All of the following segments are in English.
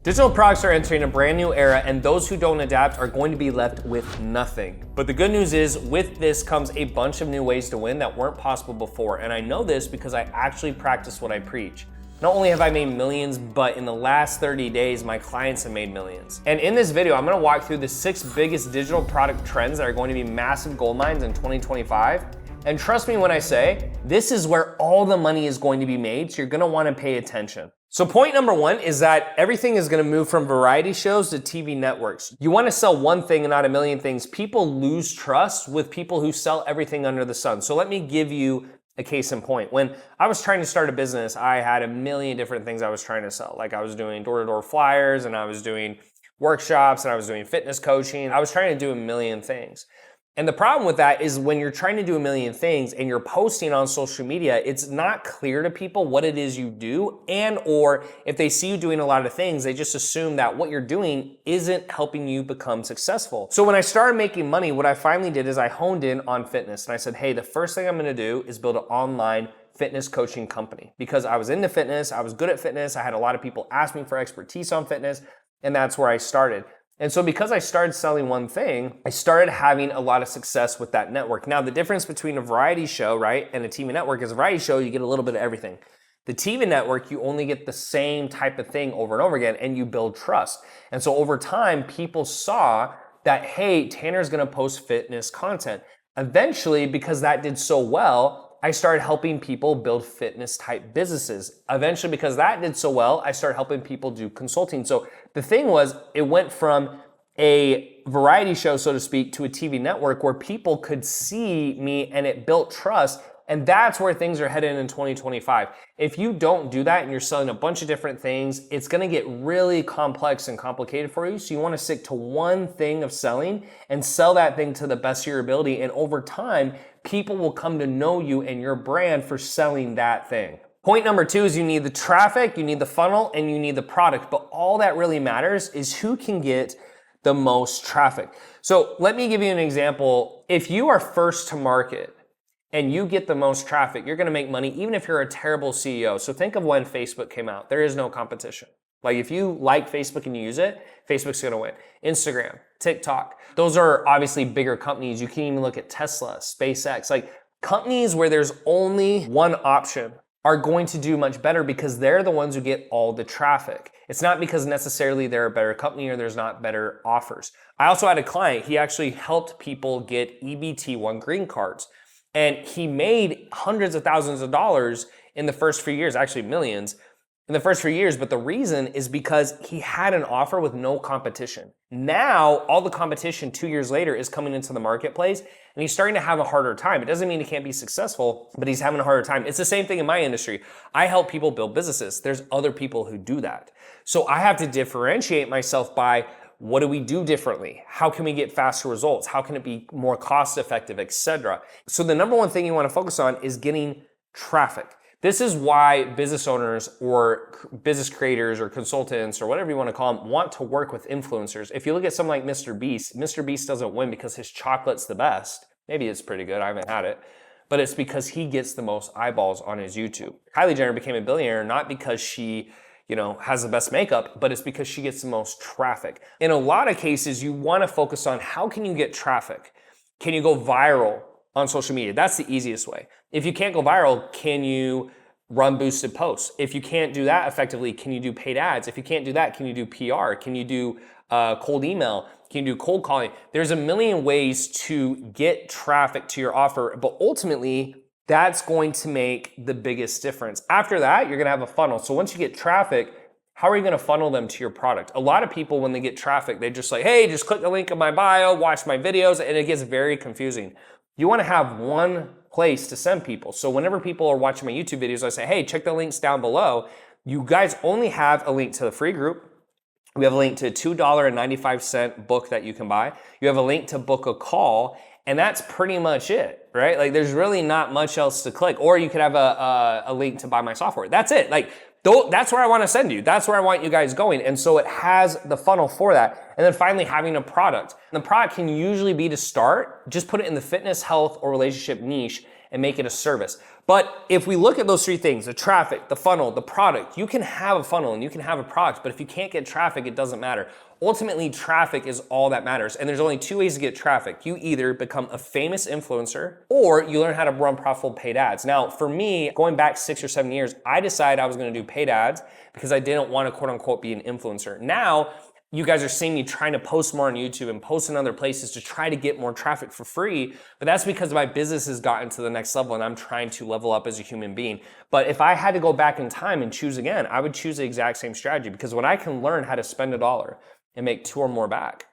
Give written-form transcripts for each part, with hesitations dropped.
Digital products are entering a brand new era, and those who don't adapt are going to be left with nothing. But the good news is, with this comes a bunch of new ways to win that weren't possible before. And I know this because I actually practice what I preach. Not only have I made millions, but in the last 30 days, my clients have made millions. And in this video, I'm gonna walk through the 6 biggest digital product trends that are going to be massive gold mines in 2025. And trust me when I say, this is where all the money is going to be made, so you're gonna wanna pay attention. So point number 1 is that everything is gonna move from variety shows to TV networks. You wanna sell one thing and not a million things. People lose trust with people who sell everything under the sun. So let me give you a case in point. When I was trying to start a business, I had a million different things I was trying to sell. Like I was doing door-to-door flyers, and I was doing workshops, and I was doing fitness coaching. I was trying to do a million things. And the problem with that is when you're trying to do a million things and you're posting on social media, it's not clear to people what it is you do, and or if they see you doing a lot of things, they just assume that what you're doing isn't helping you become successful. So when I started making money, what I finally did is I honed in on fitness, and I said, hey, the first thing I'm gonna do is build an online fitness coaching company, because I was into fitness, I was good at fitness, I had a lot of people ask me for expertise on fitness, and that's where I started. And so because I started selling one thing, I started having a lot of success with that network. Now, the difference between a variety show, right, and a TV network is a variety show, you get a little bit of everything. The TV network, you only get the same type of thing over and over again, and you build trust. And so over time, people saw that, hey, Tanner's gonna post fitness content. Eventually, because that did so well, I started helping people build fitness type businesses. Eventually, because that did so well, I started helping people do consulting. So the thing was, it went from a variety show, so to speak, to a TV network where people could see me, and it built trust. And that's where things are headed in 2025. If you don't do that and you're selling a bunch of different things, it's gonna get really complex and complicated for you. So you wanna stick to one thing of selling and sell that thing to the best of your ability. And over time, people will come to know you and your brand for selling that thing. Point number 2 is you need the traffic, you need the funnel, and you need the product. But all that really matters is who can get the most traffic. So let me give you an example. If you are first to market, and you get the most traffic, you're gonna make money even if you're a terrible CEO. So think of when Facebook came out. There is no competition. Like if you like Facebook and you use it, Facebook's gonna win. Instagram, TikTok, those are obviously bigger companies. You can even look at Tesla, SpaceX. Like companies where there's only one option are going to do much better because they're the ones who get all the traffic. It's not because necessarily they're a better company or there's not better offers. I also had a client, he actually helped people get EBT1 green cards. And he made hundreds of thousands of dollars in the first few years, actually millions in the first few years. But the reason is because he had an offer with no competition. Now, all the competition 2 years later is coming into the marketplace, and he's starting to have a harder time. It doesn't mean he can't be successful, but he's having a harder time. It's the same thing in my industry. I help people build businesses. There's other people who do that. So I have to differentiate myself by, what do we do differently? How can we get faster results? How can it be more cost effective, etc.? So the number one thing you want to focus on is getting traffic. This is why business owners or business creators or consultants or whatever you want to call them want to work with influencers. If you look at someone like Mr. Beast doesn't win because his chocolate's the best. Maybe it's pretty good, I haven't had it. But it's because he gets the most eyeballs on his YouTube. Kylie Jenner became a billionaire not because she has the best makeup, but it's because she gets the most traffic. In a lot of cases, you wanna focus on how can you get traffic? Can you go viral on social media? That's the easiest way. If you can't go viral, can you run boosted posts? If you can't do that effectively, can you do paid ads? If you can't do that, can you do PR? Can you do cold email? Can you do cold calling? There's a million ways to get traffic to your offer, but ultimately, that's going to make the biggest difference. After that, you're gonna have a funnel. So once you get traffic, how are you gonna funnel them to your product? A lot of people, when they get traffic, they just like, hey, just click the link in my bio, watch my videos, and it gets very confusing. You wanna have one place to send people. So whenever people are watching my YouTube videos, I say, hey, check the links down below. You guys only have a link to the free group. We have a link to a $2.95 book that you can buy. You have a link to book a call, and that's pretty much it, right? Like there's really not much else to click. Or you could have a link to buy my software. That's it. Like that's where I want to send you. That's where I want you guys going. And so it has the funnel for that. And then finally having a product. And the product can usually be to start, just put it in the fitness, health, or relationship niche. and make it a service. But if we look at those three things, the traffic, the funnel, the product, you can have a funnel and you can have a product, but if you can't get traffic, it doesn't matter. Ultimately, traffic is all that matters. And there's only two ways to get traffic. You either become a famous influencer or you learn how to run profitable paid ads. Now, for me, going back 6 or 7 years, I decided I was gonna do paid ads because I didn't want to quote unquote be an influencer. Now, you guys are seeing me trying to post more on YouTube and post in other places to try to get more traffic for free, but that's because my business has gotten to the next level and I'm trying to level up as a human being. But if I had to go back in time and choose again, I would choose the exact same strategy, because when I can learn how to spend $1 and make 2 or more back,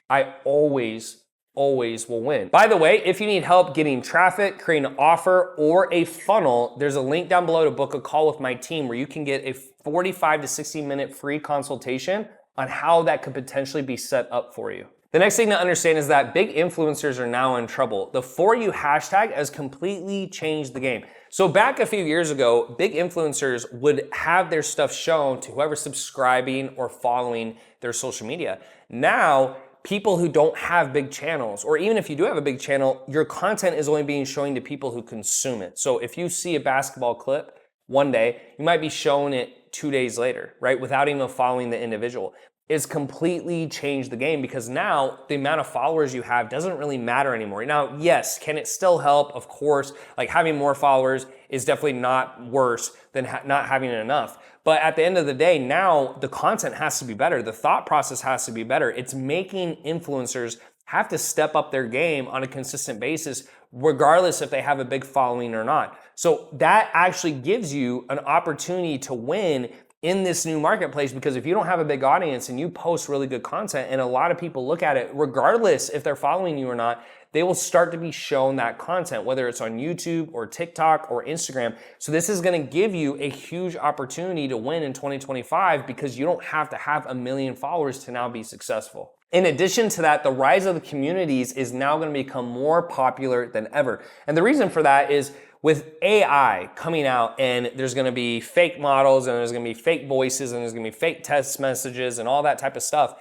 I always will win. By the way, if you need help getting traffic, creating an offer, or a funnel, there's a link down below to book a call with my team where you can get a 45 to 60 minute free consultation on how that could potentially be set up for you. The next thing to understand is that big influencers are now in trouble. The For You hashtag has completely changed the game. So back a few years ago, big influencers would have their stuff shown to whoever's subscribing or following their social media. Now, people who don't have big channels, or even if you do have a big channel, your content is only being shown to people who consume it. So if you see a basketball clip one day, you might be showing it 2 days later, right? Without even following the individual. It's completely changed the game, because now the amount of followers you have doesn't really matter anymore. Now, yes, can it still help? Of course, like having more followers is definitely not worse than not having enough. But at the end of the day, now the content has to be better. The thought process has to be better. It's making influencers have to step up their game on a consistent basis, regardless if they have a big following or not. So that actually gives you an opportunity to win in this new marketplace, because if you don't have a big audience and you post really good content and a lot of people look at it, regardless if they're following you or not, they will start to be shown that content, whether it's on YouTube or TikTok or Instagram. So this is gonna give you a huge opportunity to win in 2025, because you don't have to have 1 million followers to now be successful. In addition to that, the rise of the communities is now gonna become more popular than ever. And the reason for that is, with AI coming out, and there's gonna be fake models, and there's gonna be fake voices, and there's gonna be fake text messages and all that type of stuff,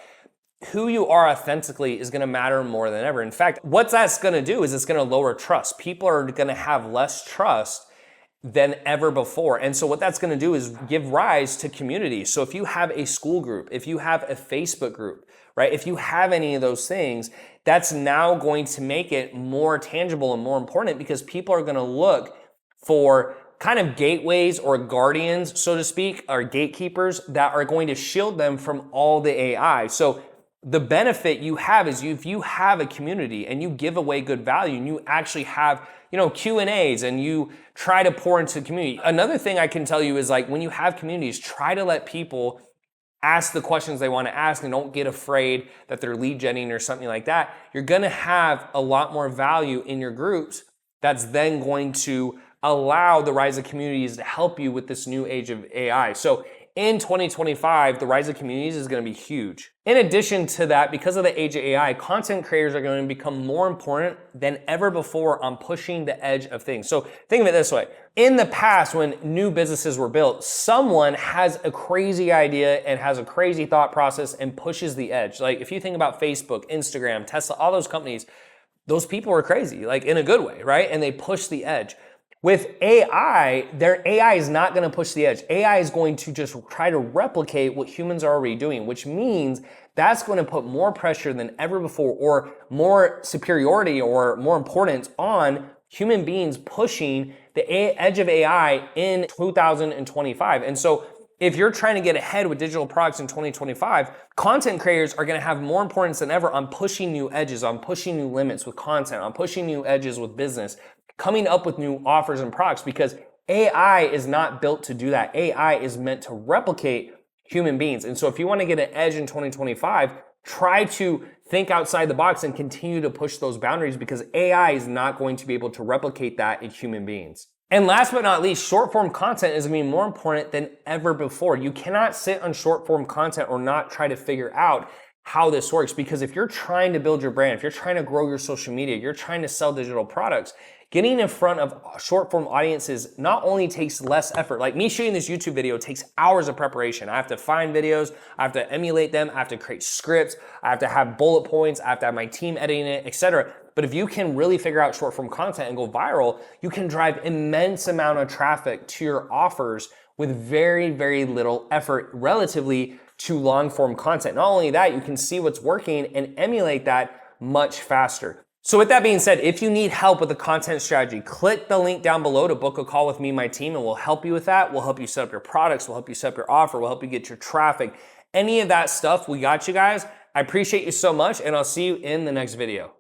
who you are authentically is gonna matter more than ever. In fact, what that's gonna do is it's gonna lower trust. People are gonna have less trust than ever before. And so what that's gonna do is give rise to communities. So if you have a school group, if you have a Facebook group, right? If you have any of those things, that's now going to make it more tangible and more important, because people are gonna look for kind of gateways or guardians, so to speak, or gatekeepers that are going to shield them from all the AI. So the benefit you have is if you have a community and you give away good value and you actually have, Q&As and you try to pour into the community. Another thing I can tell you is, like, when you have communities, try to let people ask the questions they want to ask, and don't get afraid that they're lead genning or something like that. You're going to have a lot more value in your groups. That's then going to allow the rise of communities to help you with this new age of AI. So in 2025, the rise of communities is going to be huge. In addition to that, because of the age of AI, content creators are going to become more important than ever before on pushing the edge of things. So think of it this way. In the past, when new businesses were built, someone has a crazy idea and has a crazy thought process and pushes the edge. Like if you think about Facebook, Instagram, Tesla, all those companies, those people were crazy, like in a good way, right? And they push the edge. With AI, their AI is not going to push the edge. AI is going to just try to replicate what humans are already doing, which means that's going to put more pressure than ever before, or more superiority or more importance on human beings pushing the edge of AI in 2025. And so if you're trying to get ahead with digital products in 2025, content creators are going to have more importance than ever on pushing new edges, on pushing new limits with content, on pushing new edges with business, coming up with new offers and products, because AI is not built to do that. AI is meant to replicate human beings. And so if you want to get an edge in 2025, try to think outside the box and continue to push those boundaries, because AI is not going to be able to replicate that in human beings. And last but not least, short form content is going to be more important than ever before. You cannot sit on short form content or not try to figure out how this works, because if you're trying to build your brand, if you're trying to grow your social media, you're trying to sell digital products, getting in front of short form audiences not only takes less effort, like me shooting this YouTube video takes hours of preparation. I have to find videos, I have to emulate them, I have to create scripts, I have to have bullet points, I have to have my team editing it, etc. But if you can really figure out short form content and go viral, you can drive immense amount of traffic to your offers with very, very little effort relatively to long form content. Not only that, you can see what's working and emulate that much faster. So with that being said, if you need help with the content strategy, click the link down below to book a call with me and my team, and we'll help you with that. We'll help you set up your products. We'll help you set up your offer. We'll help you get your traffic. Any of that stuff, we got you guys. I appreciate you so much, and I'll see you in the next video.